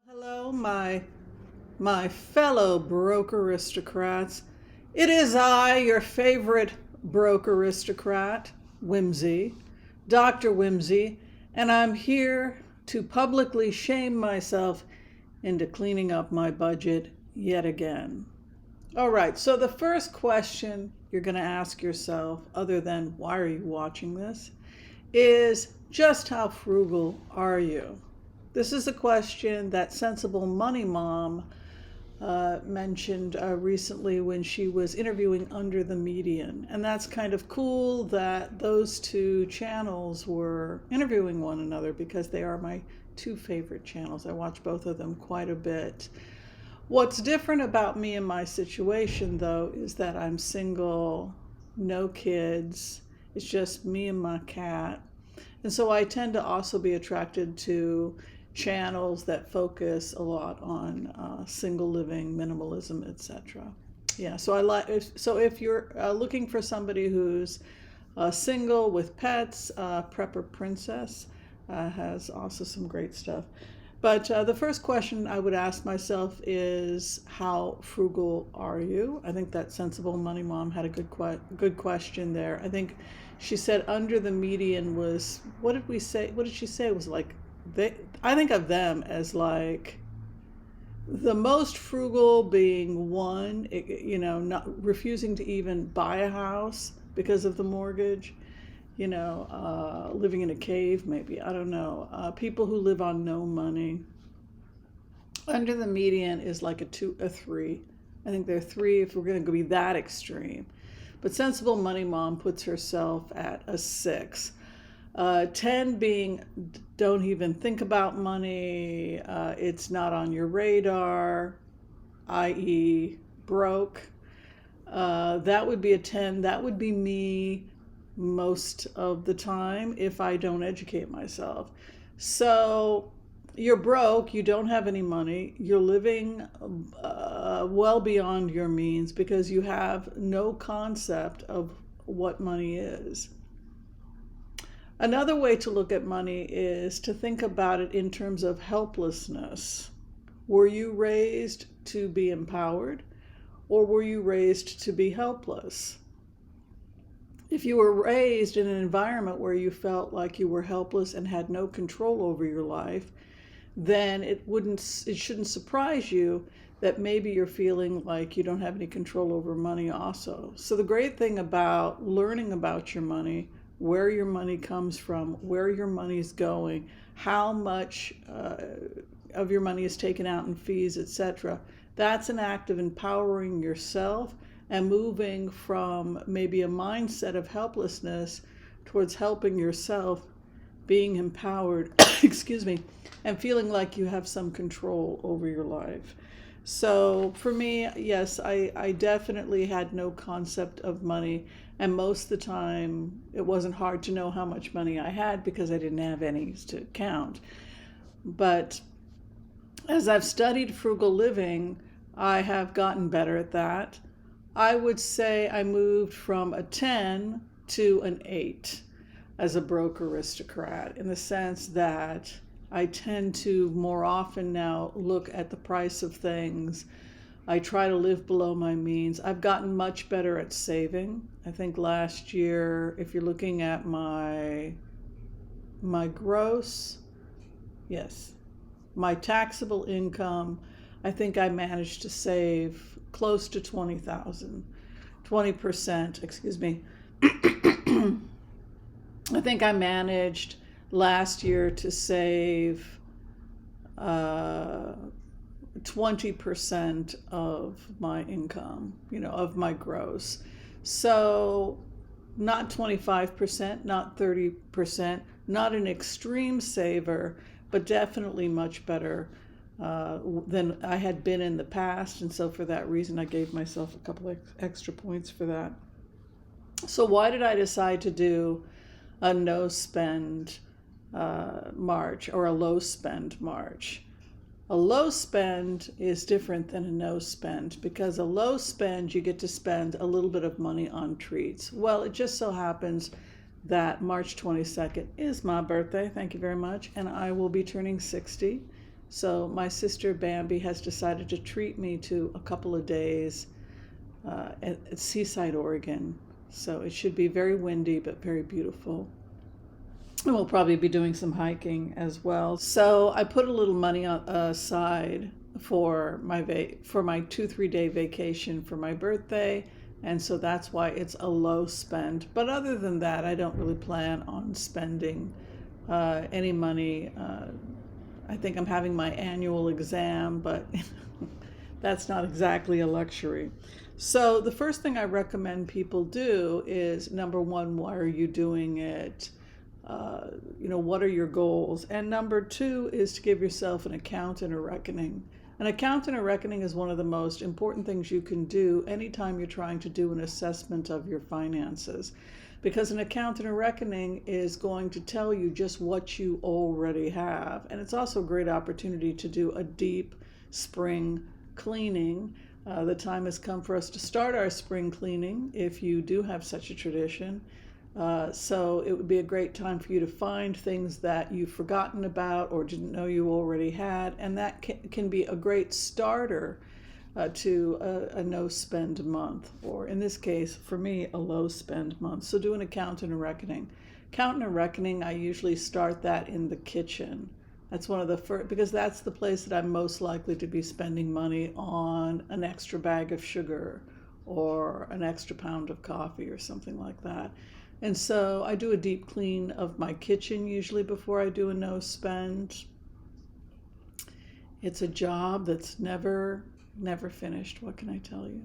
Hello, my fellow broke aristocrats. It is I, your favorite broke aristocrat, Whimsy, Dr. Whimsy, and I'm here to publicly shame myself into cleaning up my budget yet again. All right, so the first question you're going to ask yourself, other than why are you watching this, is just how frugal are you? This is a question that Sensible Money Mom mentioned recently when she was interviewing Under the Median. And that's kind of cool that those two channels were interviewing one another because they are my two favorite channels. I watch both of them quite a bit. What's different about me and my situation, though, is that I'm single, no kids. It's just me and my cat. And so I tend to also be attracted to channels that focus a lot on single living, minimalism, etc. Yeah, so I like. So if you're looking for somebody who's single with pets, Prepper Princess has also some great stuff. But the first question I would ask myself is, how frugal are you? I think that Sensible Money Mom had a good question there. I think she said Under the Median was, what did we say? What did she say? It was like, I think of them as like the most frugal being one, not refusing to even buy a house because of the mortgage, living in a cave, maybe, I don't know. People who live on no money. Under the Median is like a three. I think they're three if we're going to be that extreme. But Sensible Money Mom puts herself at a 6. 10 being don't even think about money, it's not on your radar, i.e. broke. That would be a 10. That would be me most of the time if I don't educate myself. So you're broke, you don't have any money, you're living well beyond your means because you have no concept of what money is. Another way to look at money is to think about it in terms of helplessness. Were you raised to be empowered, or were you raised to be helpless? If you were raised in an environment where you felt like you were helpless and had no control over your life, then it shouldn't surprise you that maybe you're feeling like you don't have any control over money also. So the great thing about learning about your money, where your money comes from, where your money is going, how much of your money is taken out in fees, etc. That's an act of empowering yourself and moving from maybe a mindset of helplessness towards helping yourself, being empowered, excuse me, and feeling like you have some control over your life. So for me, yes, I definitely had no concept of money. And most of the time, it wasn't hard to know how much money I had because I didn't have any to count. But as I've studied frugal living, I have gotten better at that. I would say I moved from a 10 to an 8 as a broke aristocrat, in the sense that I tend to more often now look at the price of things. I try to live below my means. I've gotten much better at saving. I think last year, if you're looking at my gross, yes, my taxable income, I think I managed to save close to 20,000, 20%, excuse me. I think I managed last year to save 20% of my income, of my gross. So not 25%, not 30%, not an extreme saver, but definitely much better than I had been in the past. And so for that reason, I gave myself a couple of extra points for that. So why did I decide to do a no spend March, or a low spend March. A low spend is different than a no spend, because a low spend, you get to spend a little bit of money on treats. Well, it just so happens that March 22nd is my birthday, thank you very much, and I will be turning 60. So my sister Bambi has decided to treat me to a couple of days at Seaside, Oregon. So it should be very windy but very beautiful. And we'll probably be doing some hiking as well. So I put a little money aside for my 2-3 day vacation for my birthday, and so that's why it's a low spend. But other than that, I don't really plan on spending any money. I think I'm having my annual exam, but that's not exactly a luxury. So the first thing I recommend people do is, number one, why are you doing it? What are your goals? And number two is to give yourself an account and a reckoning. An account and a reckoning is one of the most important things you can do anytime you're trying to do an assessment of your finances. Because an account and a reckoning is going to tell you just what you already have. And it's also a great opportunity to do a deep spring cleaning. The time has come for us to start our spring cleaning, if you do have such a tradition. So it would be a great time for you to find things that you've forgotten about or didn't know you already had, and that can be a great starter to a no-spend month, or in this case, for me, a low-spend month. So do an account and a reckoning. Account and a reckoning, I usually start that in the kitchen. That's one of the first, because that's the place that I'm most likely to be spending money on an extra bag of sugar or an extra pound of coffee or something like that. And so I do a deep clean of my kitchen usually before I do a no spend. It's a job that's never finished. What can I tell you?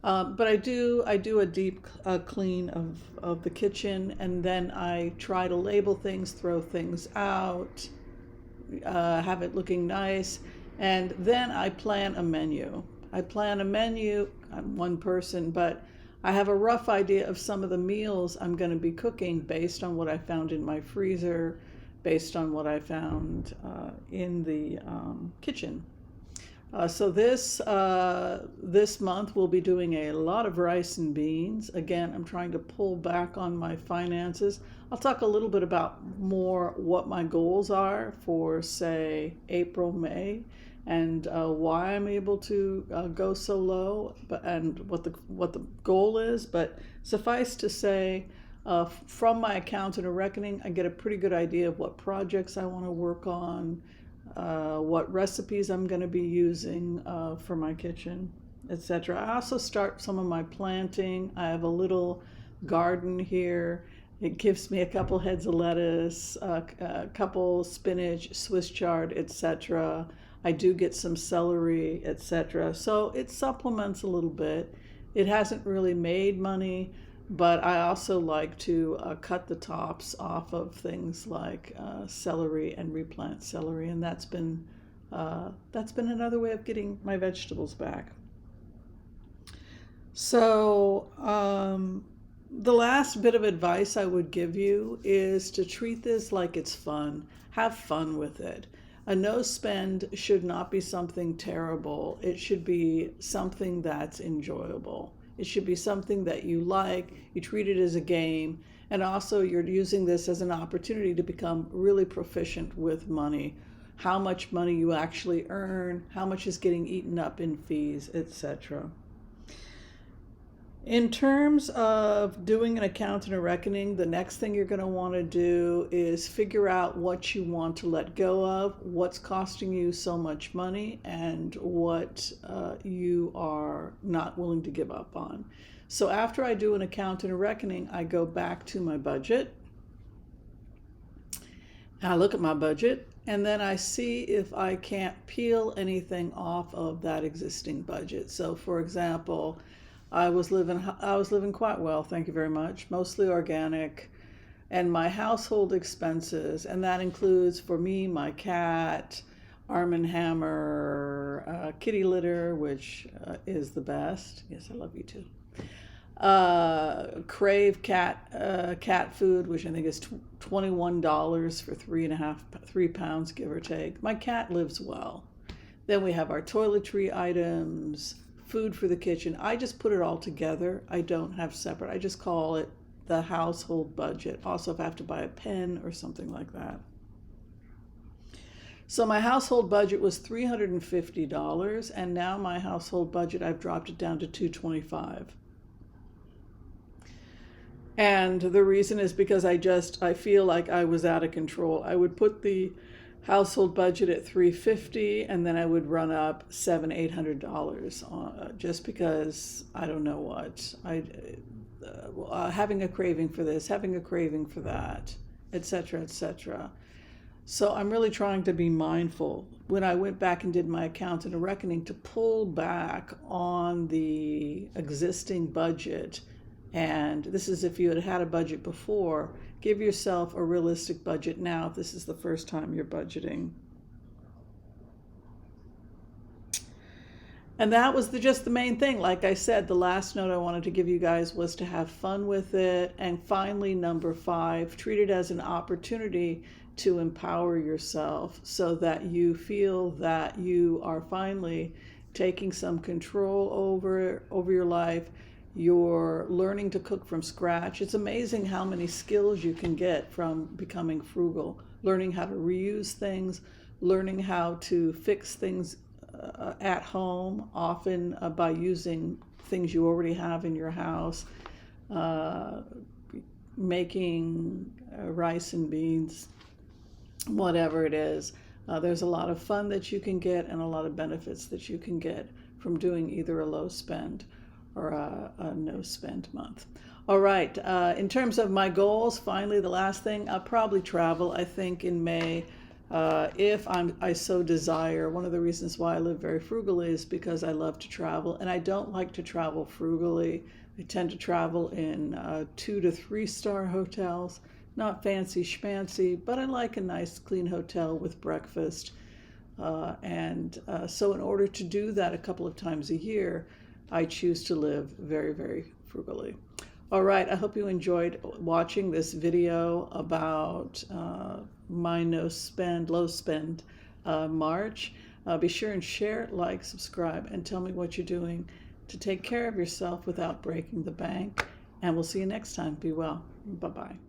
But I do a deep clean of the kitchen, and then I try to label things, throw things out, have it looking nice, and then I plan a menu. I'm one person, but I have a rough idea of some of the meals I'm going to be cooking based on what I found in my freezer, based on what I found in the kitchen. So this month we'll be doing a lot of rice and beans. Again, I'm trying to pull back on my finances. I'll talk a little bit about more what my goals are for, say, April, May, and why I'm able to go so low, and what the goal is. But suffice to say, from my account and a reckoning, I get a pretty good idea of what projects I want to work on, what recipes I'm going to be using for my kitchen, etc. I also start some of my planting. I have a little garden here. It gives me a couple heads of lettuce, a couple spinach, Swiss chard, etc. I do get some celery, etc. So it supplements a little bit. It hasn't really made money, but I also like to cut the tops off of things like celery and replant celery, and that's been another way of getting my vegetables back. So the last bit of advice I would give you is to treat this like it's fun. Have fun with it. A no spend should not be something terrible. It should be something that's enjoyable. It should be something that you like, you treat it as a game, and also you're using this as an opportunity to become really proficient with money. How much money you actually earn, how much is getting eaten up in fees, etc. In terms of doing an account and a reckoning, the next thing you're going to want to do is figure out what you want to let go of, what's costing you so much money, and what you are not willing to give up on. So after I do an account and a reckoning, I go back to my budget. I look at my budget, and then I see if I can't peel anything off of that existing budget. So for example, I was living quite well, thank you very much, mostly organic, and my household expenses, and that includes for me my cat, Arm & Hammer, kitty litter, which is the best. Yes, I love you too. Crave cat food, which I think is $21 for 3 pounds, give or take. My cat lives well. Then we have our toiletry items, food for the kitchen. I just put it all together. I don't have separate. I just call it the household budget. Also, if I have to buy a pen or something like that. So my household budget was $350, and now my household budget, I've dropped it down to $225. And the reason is because I feel like I was out of control. I would put the household budget at $350, and then I would run up $700-800 just because I don't know what. Having a craving for this, having a craving for that, etc., etc. So I'm really trying to be mindful. When I went back and did my accounting and reckoning, to pull back on the existing budget, and this is if you had had a budget before, give yourself a realistic budget now if this is the first time you're budgeting. And that was just the main thing. Like I said, the last note I wanted to give you guys was to have fun with it. And finally, number 5, treat it as an opportunity to empower yourself so that you feel that you are finally taking some control over your life. You're learning to cook from scratch. It's amazing how many skills you can get from becoming frugal. Learning how to reuse things, learning how to fix things at home, often by using things you already have in your house, making rice and beans, whatever it is. There's a lot of fun that you can get and a lot of benefits that you can get from doing either a low spend or a no spend month. All right, in terms of my goals, finally, the last thing, I'll probably travel, I think, in May. If I so desire. One of the reasons why I live very frugally is because I love to travel, and I don't like to travel frugally. I tend to travel in 2 to 3 star hotels, not fancy schmancy, but I like a nice clean hotel with breakfast. So in order to do that a couple of times a year, I choose to live very, very frugally. All right, I hope you enjoyed watching this video about my low spend March. Be sure and share, like, subscribe, and tell me what you're doing to take care of yourself without breaking the bank. And we'll see you next time. Be well. Bye-bye.